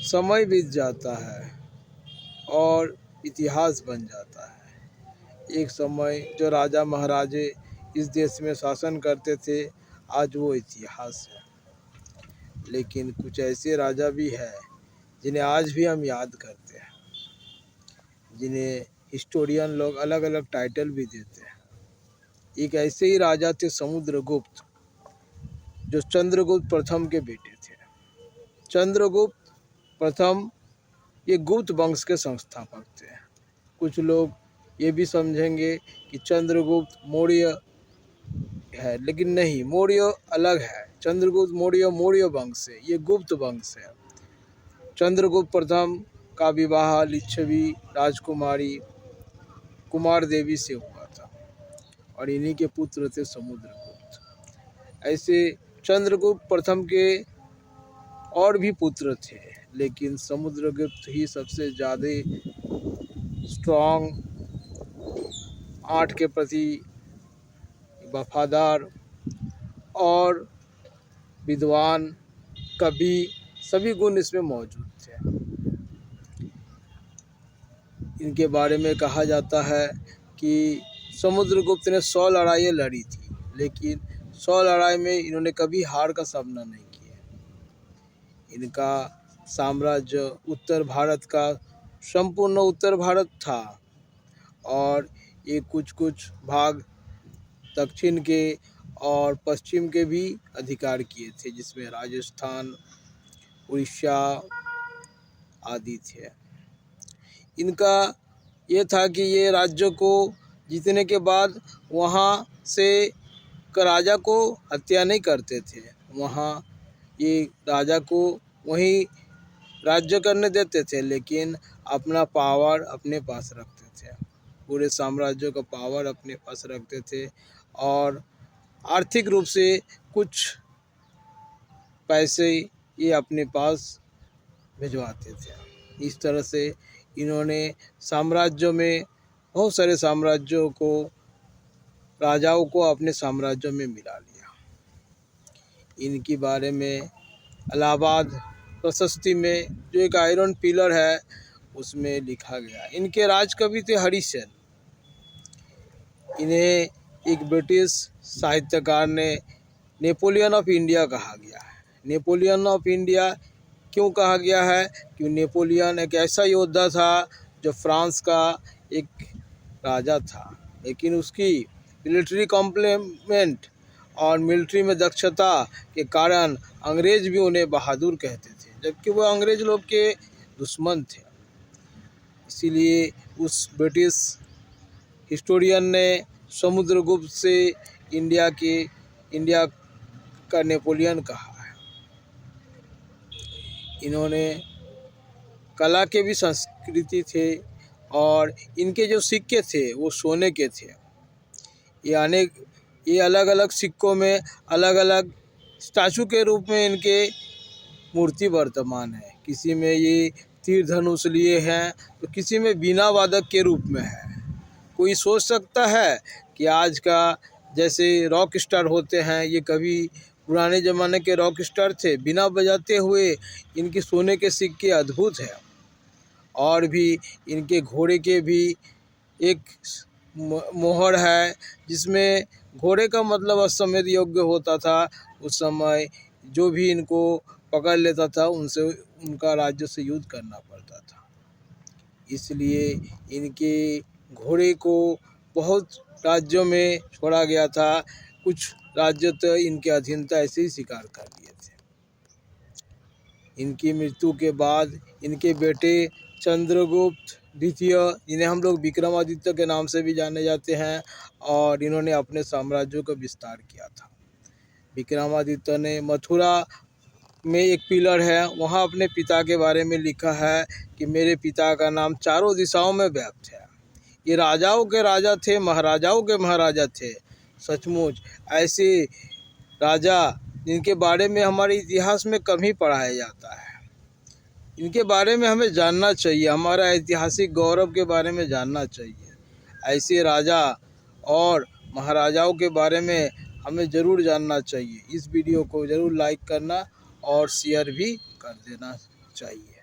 समय बीत जाता है और इतिहास बन जाता है। एक समय जो राजा महाराजे इस देश में शासन करते थे, आज वो इतिहास है। लेकिन कुछ ऐसे राजा भी हैं जिन्हें आज भी हम याद करते हैं, जिन्हें हिस्टोरियन लोग अलग अलग टाइटल भी देते हैं। एक ऐसे ही राजा थे समुद्रगुप्त, जो चंद्रगुप्त प्रथम के बेटे थे। चंद्रगुप्त प्रथम ये गुप्त वंश के संस्थापक थे। कुछ लोग ये भी समझेंगे कि चंद्रगुप्त मौर्य है, लेकिन नहीं, मौर्य अलग है। चंद्रगुप्त मौर्य वंश है, ये गुप्त वंश है। चंद्रगुप्त प्रथम का विवाह लिच्छवी राजकुमारी कुमार देवी से हुआ था और इन्हीं के पुत्र थे समुद्रगुप्त। ऐसे चंद्रगुप्त प्रथम के और भी पुत्र थे, लेकिन समुद्रगुप्त ही सबसे ज़्यादा स्ट्रॉन्ग, आर्ट के प्रति वफादार और विद्वान, कवि, सभी गुण इसमें मौजूद थे। इनके बारे में कहा जाता है कि समुद्रगुप्त ने 100 लड़ाइयाँ लड़ी थी, लेकिन 100 लड़ाई में इन्होंने कभी हार का सामना नहीं किया। इनका साम्राज्य उत्तर भारत का, संपूर्ण उत्तर भारत था और ये कुछ कुछ भाग दक्षिण के और पश्चिम के भी अधिकार किए थे, जिसमें राजस्थान, उड़ीसा आदि थे। इनका ये था कि ये राज्य को जीतने के बाद वहाँ से राजा को हत्या नहीं करते थे। वहाँ ये राजा को वहीं राज्य करने देते थे, लेकिन अपना पावर अपने पास रखते थे। पूरे साम्राज्य का पावर अपने पास रखते थे और आर्थिक रूप से कुछ पैसे ये अपने पास भिजवाते थे। इस तरह से इन्होंने साम्राज्यों में बहुत सारे साम्राज्यों को, राजाओं को अपने साम्राज्यों में मिला लिया। इनके बारे में इलाहाबाद प्रशस्ति में जो एक आयरन पिलर है उसमें लिखा गया। इनके राजकवि थे हरिसेन। इन्हें एक ब्रिटिश साहित्यकार ने नेपोलियन ऑफ इंडिया कहा गया है। नेपोलियन ऑफ इंडिया क्यों कहा गया है? क्योंकि नेपोलियन एक ऐसा योद्धा था जो फ्रांस का एक राजा था, लेकिन उसकी मिलिट्री कॉम्प्लीमेंट और मिलिट्री में दक्षता के कारण अंग्रेज भी उन्हें बहादुर कहते थे, जबकि वो अंग्रेज लोग के दुश्मन थे। इसीलिए उस ब्रिटिश हिस्टोरियन ने समुद्रगुप्त से इंडिया का नेपोलियन कहा है। इन्होंने कला के भी संस्कृति थे और इनके जो सिक्के थे वो सोने के थे। ये अलग अलग सिक्कों में अलग अलग स्टैचू के रूप में इनके मूर्ति वर्तमान है। किसी में ये तीर धनुष लिए हैं तो किसी में बीना वादक के रूप में है। कोई सोच सकता है कि आज का जैसे रॉक स्टार होते हैं, ये कभी पुराने ज़माने के रॉक स्टार थे, बिना बजाते हुए इनके सोने के सिक्के अद्भुत हैं। और भी इनके घोड़े के भी एक मोहर है, जिसमें घोड़े का मतलब अश्वमेध योग्य होता था। उस समय जो भी इनको पकड़ लेता था उनसे उनका राज्य से युद्ध करना पड़ता था। इसलिए इनके घोड़े को बहुत राज्यों में छोड़ा गया था। कुछ राज्य तो इनके अधीनता ऐसे ही स्वीकार कर लिए थे। इनकी मृत्यु के बाद इनके बेटे चंद्रगुप्त द्वितीय, जिन्हें हम लोग विक्रमादित्य के नाम से भी जाने जाते हैं, और इन्होंने अपने साम्राज्यों का विस्तार किया था। विक्रमादित्य ने मथुरा में एक पिलर है, वहाँ अपने पिता के बारे में लिखा है कि मेरे पिता का नाम चारों दिशाओं में व्याप्त है। ये राजाओं के राजा थे, महाराजाओं के महाराजा थे। सचमुच ऐसे राजा जिनके बारे में हमारे इतिहास में कम ही पढ़ाया जाता है, इनके बारे में हमें जानना चाहिए, हमारा ऐतिहासिक गौरव के बारे में जानना चाहिए। ऐसे राजा और महाराजाओं के बारे में हमें ज़रूर जानना चाहिए। इस वीडियो को ज़रूर लाइक करना और शेयर भी कर देना चाहिए।